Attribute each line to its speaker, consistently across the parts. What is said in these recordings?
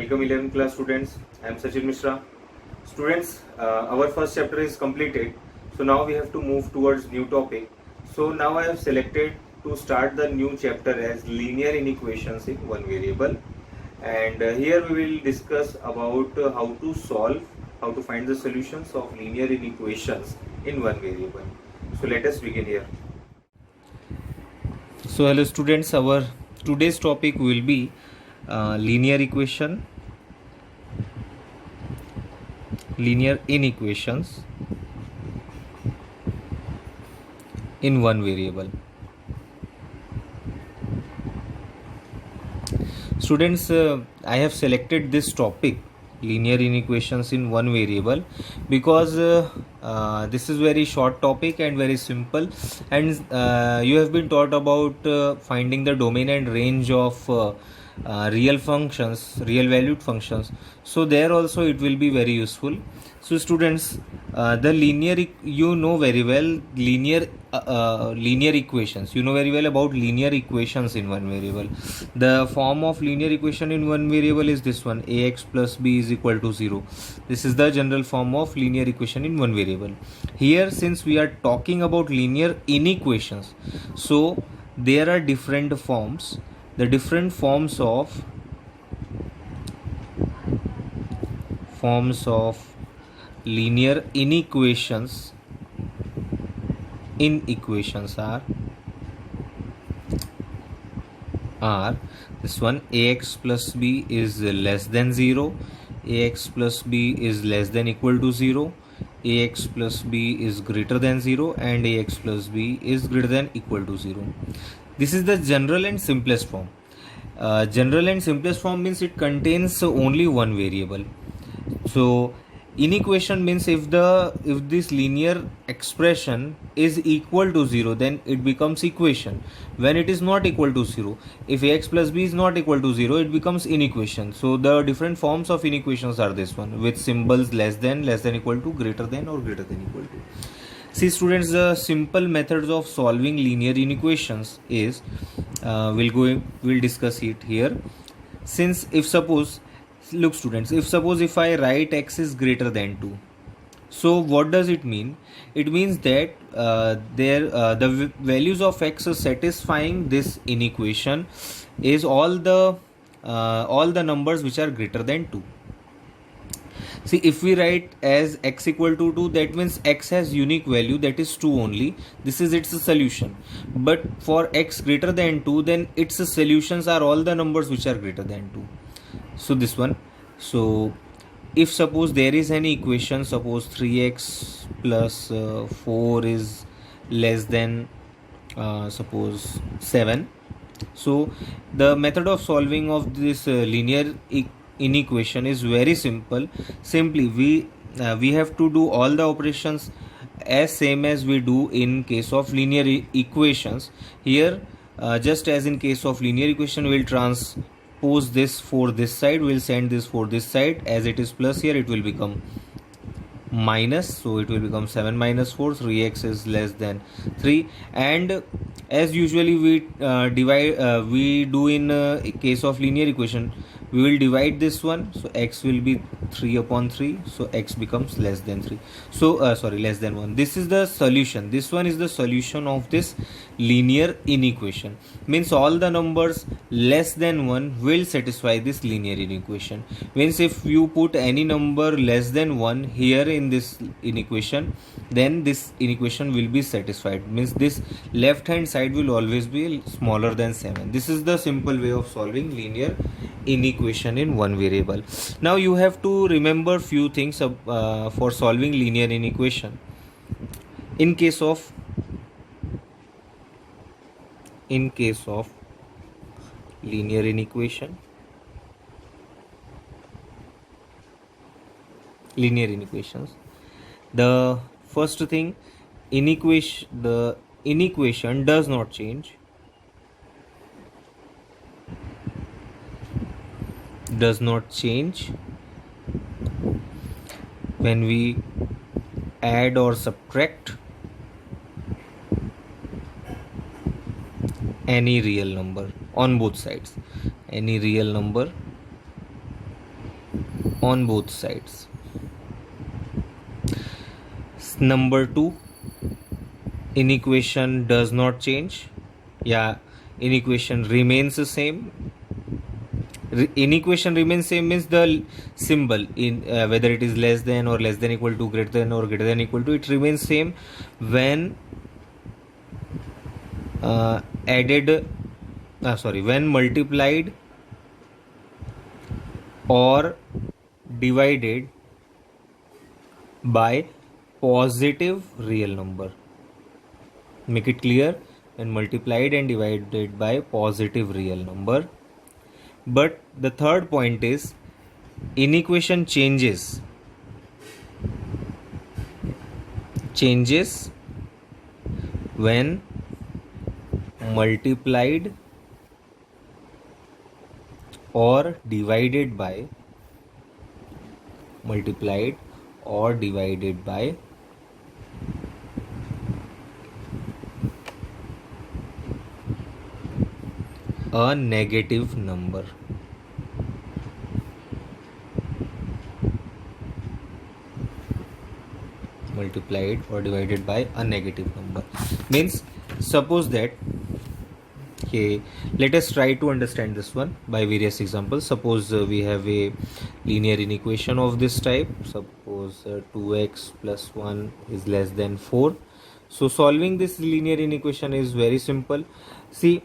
Speaker 1: Welcome 11th class students. I am Sachin Mishra. Students, our first chapter is completed. So now we have to move towards new topic. So now I have selected to start the new chapter as linear inequations in one variable. And here we will discuss about how to solve, how to find the solutions of linear inequations in one variable. So let us begin here. So hello students, our today's topic will be linear inequations in one variable. Students, I have selected this topic, linear inequations in one variable, because this is very short topic and very simple, and you have been taught about finding the domain and range of real valued functions. So there also it will be very useful. So students, the linear, you know very well linear equations. You know very well about linear equations in one variable. The form of linear equation in one variable is this one: ax plus b is equal to 0. This is the general form of linear equation in one variable. Here, since we are talking about linear inequations, so there are different forms. The different forms of linear inequations in equations are this one: ax plus b is less than 0, ax plus b is less than equal to 0, ax plus b is greater than 0, and ax plus b is greater than equal to 0. This is the general and simplest form. General and simplest form means it contains only one variable. So inequation means if this linear expression is equal to 0, then it becomes equation. When it is not equal to 0, if ax plus b is not equal to 0, it becomes inequation. So the different forms of inequations are this one, with symbols less than equal to, greater than, or greater than equal to. See students, the simple methods of solving linear inequations is we'll discuss it here. Since if I write x is greater than 2, so what does it mean? It means that the values of x satisfying this inequation is all the numbers which are greater than 2. See, if we write as x equal to 2, that means x has unique value, that is 2 only. This is its solution. But for x greater than 2, then its solutions are all the numbers which are greater than 2. So this one. So if suppose there is any equation, suppose 3x plus 4 is less than suppose 7. So the method of solving of this linear inequation is very simple. Simply we have to do all the operations as same as we do in case of linear equations. Here just as in case of linear equation, we'll transpose this for this side, we'll send this for this side. As it is plus here, it will become minus, so it will become 7 minus 4, 3x is less than 3. And as usually we do in case of linear equation, we will divide this one, so x will be 3 upon 3, so x becomes less than 3, so less than 1. This is the solution. This one is the solution of this linear inequation. Means all the numbers less than 1 will satisfy this linear inequation. Means if you put any number less than 1 here in this inequation, then this inequation will be satisfied. Means this left hand side will always be smaller than 7. This is the simple way of solving linear inequation in one variable. Now you have to remember few things for solving linear inequation. In case of linear inequations, the first thing, the inequation does not change. When we add or subtract any real number on both sides, any real number on both sides. Number 2, inequation does not change. Yeah, inequation remains the same. Inequation remains same means the symbol in whether it is less than or less than equal to, greater than or greater than equal to, it remains same when when multiplied or divided by positive real number. Make it clear, when multiplied and divided by positive real number. But the third point is inequation changes when multiplied or divided by a negative number. Multiplied or divided by a negative number means, suppose that, okay, let us try to understand this one by various examples. Suppose we have a linear inequation of this type. Suppose 2x plus 1 is less than 4. So solving this linear inequation is very simple. See,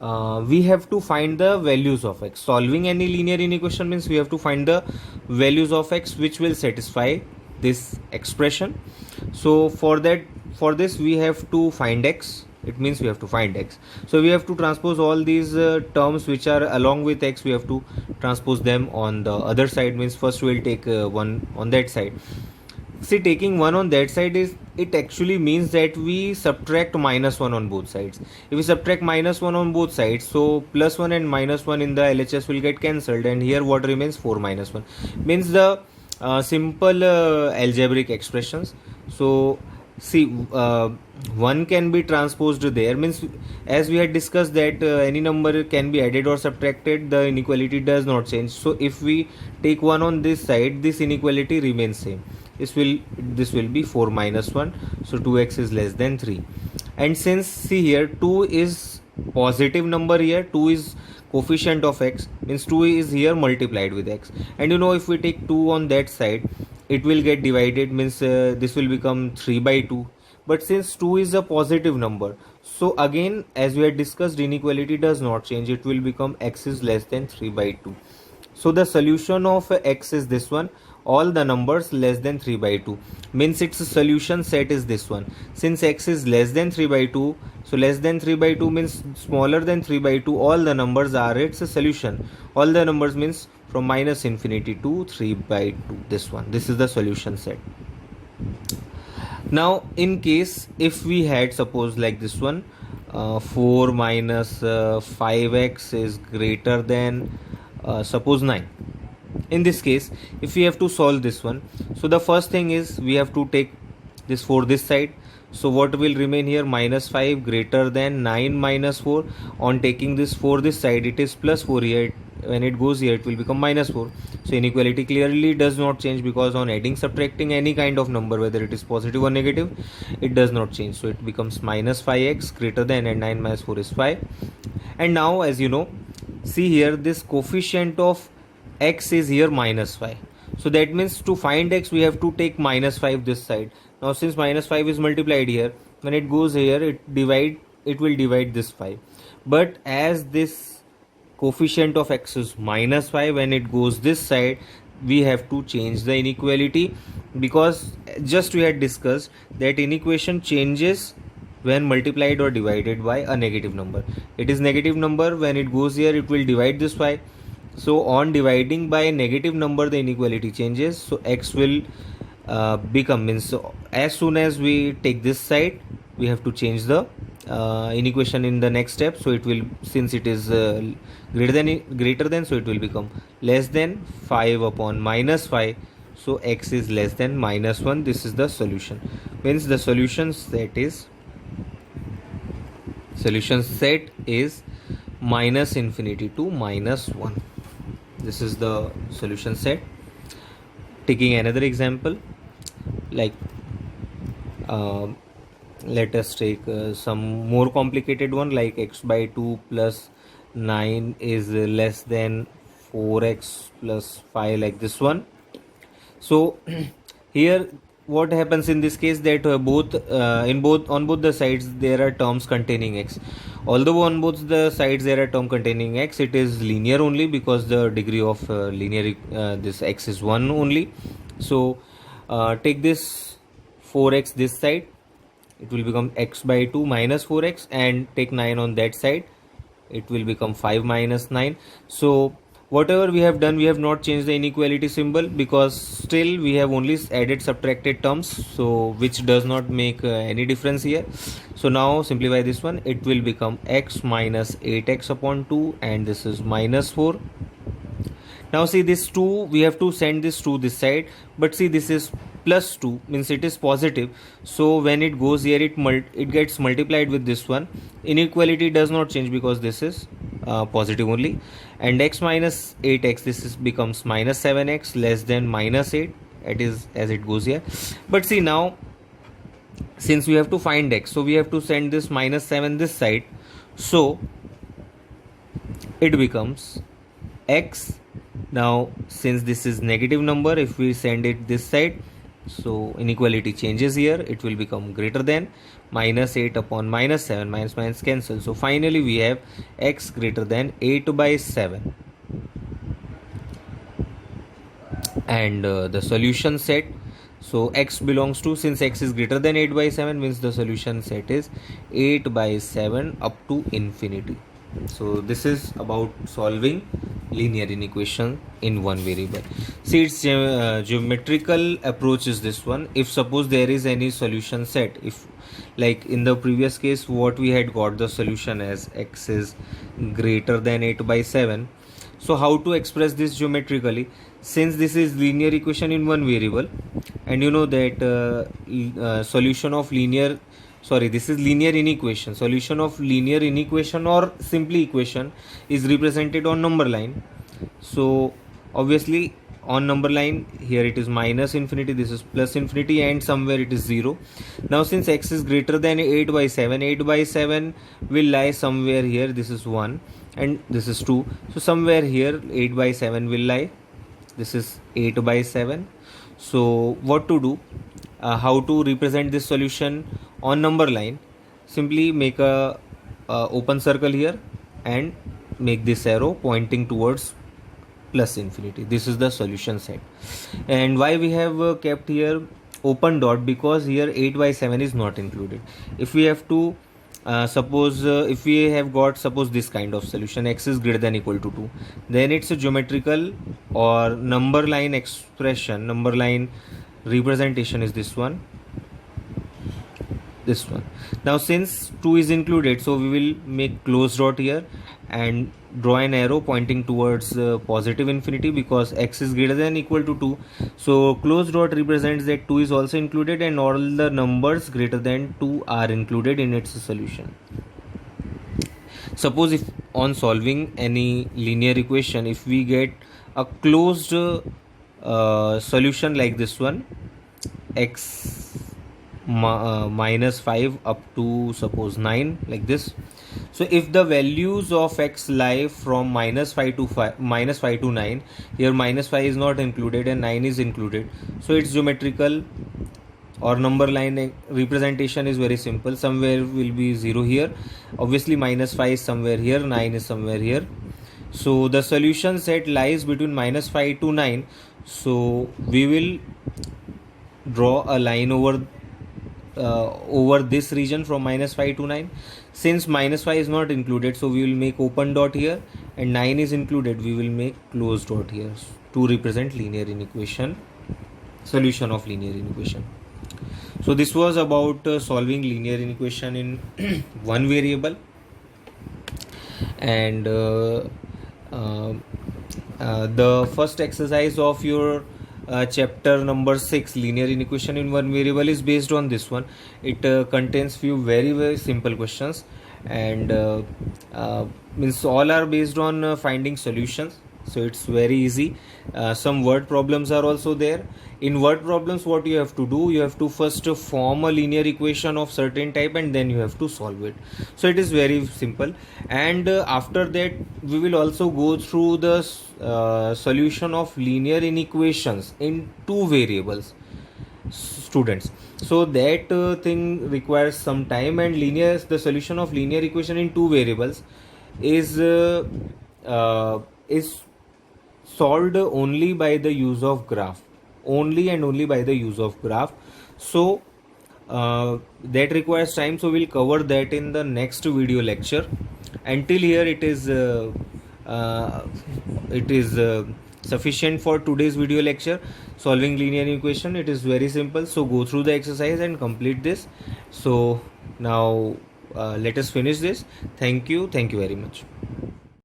Speaker 1: we have to find the values of x. Solving any linear inequation means we have to find the values of x which will satisfy this expression. So for this we have to find x. It means we have to find x. So we have to transpose all these terms which are along with x. We have to transpose them on the other side. Means first we will take one on that side. See, taking 1 on that side is, it actually means that we subtract -1 on both sides. If we subtract -1 on both sides, so +1 and -1 in the LHS will get cancelled, and here what remains? 4 minus 1. Means the simple algebraic expressions. So see, 1 can be transposed there, means as we had discussed that any number can be added or subtracted, the inequality does not change. So if we take 1 on this side, this inequality remains same. This will be 4 minus 1, so 2x is less than 3. And since, see here, 2 is positive number here, 2 is coefficient of x, means 2 is here multiplied with x, and you know, if we take 2 on that side, it will get divided, means this will become 3 by 2. But since 2 is a positive number, so again, as we had discussed, inequality does not change. It will become x is less than 3 by 2. So the solution of x is this one, all the numbers less than 3 by 2, means its solution set is this one. Since x is less than 3 by 2, so less than 3 by 2 means smaller than 3 by 2, all the numbers are its solution. All the numbers means from minus infinity to 3 by 2, this one. This is the solution set. Now in case if we had, suppose like this one, 4 minus 5x is greater than suppose 9. In this case, if we have to solve this one, so the first thing is we have to take this 4 this side. So what will remain here? Minus 5 greater than 9 minus 4. On taking this 4 this side, it is plus 4 here. When it goes here, it will become minus 4. So inequality clearly does not change, because on adding, subtracting any kind of number, whether it is positive or negative, it does not change. So it becomes minus 5x greater than, and 9 minus 4 is 5. And now, as you know, see here, this coefficient of x is here minus 5. So that means to find x, we have to take minus 5 this side. Now since minus 5 is multiplied here, when it goes here, it will divide this 5. But as this coefficient of x is minus 5, when it goes this side, we have to change the inequality, because just we had discussed that inequation changes when multiplied or divided by a negative number. It is negative number, when it goes here, it will divide this 5. So on dividing by a negative number, the inequality changes. So x will become, means, so as soon as we take this side, we have to change the inequation in the next step. So it will, since it is greater than, so it will become less than 5 upon minus 5. So x is less than minus 1. This is the solution. Means the solution set is minus infinity to minus 1. This is the solution set. Taking another example, like um let us take some more complicated one, like x by 2 plus 9 is less than 4x plus 5, like this one. So here what happens in this case, that both in both on both the sides there are terms containing x. Although on both the sides there are term containing x, it is linear only because the degree of linear this x is 1 only. So take this 4x this side, it will become x by 2 minus 4x, and take 9 on that side, it will become 5 minus 9. So whatever we have done, we have not changed the inequality symbol because still we have only added subtracted terms, so which does not make any difference here. So now simplify this one, it will become x minus 8x upon 2, and this is minus 4. Now see this 2, we have to send this to this side, but see this is plus 2, means it is positive, so when it goes here, it gets multiplied with this one. Inequality does not change because this is positive only. And x minus 8x, this is becomes minus 7x less than minus 8, it is as it goes here. But see now, since we have to find x, so we have to send this minus 7 this side, so it becomes x. Now since this is negative number, if we send it this side, so inequality changes here, it will become greater than minus 8 upon minus 7, minus minus cancel. So finally we have x greater than 8 by 7. And the solution set, so x belongs to, since x is greater than 8 by 7, means the solution set is 8 by 7 up to infinity. So this is about solving linear inequation in one variable. See, its geometrical approach is this one. If suppose there is any solution set, if like in the previous case what we had got the solution as x is greater than 8 by 7, so how to express this geometrically, since this is linear equation in one variable, and you know that solution of linear, sorry, this is linear inequation, solution of linear inequation or simply equation is represented on number line. So obviously on number line here it is minus infinity, this is plus infinity, and somewhere it is 0. Now since x is greater than 8 by 7, 8 by 7 will lie somewhere here, this is 1 and this is 2, so somewhere here 8 by 7 will lie, this is 8 by 7. So what to do, how to represent this solution on number line? Simply make a open circle here and make this arrow pointing towards plus infinity. This is the solution set. And why we have kept here open dot, because here 8 by 7 is not included. If we have to suppose if we have got suppose this kind of solution, x is greater than equal to 2, then it's a geometrical or number line expression, number line representation is this one, this one. Now since 2 is included, so we will make close dot here and draw an arrow pointing towards positive infinity, because x is greater than equal to 2, so close dot represents that 2 is also included and all the numbers greater than 2 are included in its solution. Suppose if on solving any linear equation, if we get a closed solution like this one, x minus 5 up to suppose 9, like this. So if the values of x lie from minus 5 to 9, here minus 5 is not included and 9 is included, so its geometrical or number line representation is very simple. Somewhere will be 0 here, obviously minus 5 is somewhere here, 9 is somewhere here. So the solution set lies between minus 5 to 9, so we will draw a line over this region from minus 5 to 9. Since minus 5 is not included, so we will make open dot here, and 9 is included, we will make closed dot here to represent linear inequation, solution of linear inequation. So this was about solving linear inequation in one variable. And the first exercise of your chapter number 6, linear inequation in one variable, is based on this one. It contains few very simple questions, and means all are based on finding solutions. So it's very easy. Some word problems are also there. In word problems, what you have to do, you have to first form a linear equation of certain type and then you have to solve it. So it is very simple. And after that, we will also go through the solution of linear inequations in two variables, students. So that thing requires some time, and the solution of linear equation in two variables is is solved only by the use of graph, only and only by the use of graph. So that requires time, so we'll cover that in the next video lecture. Until here it is sufficient for today's video lecture. Solving linear equation, it is very simple, so go through the exercise and complete this. So now let us finish this. Thank you very much.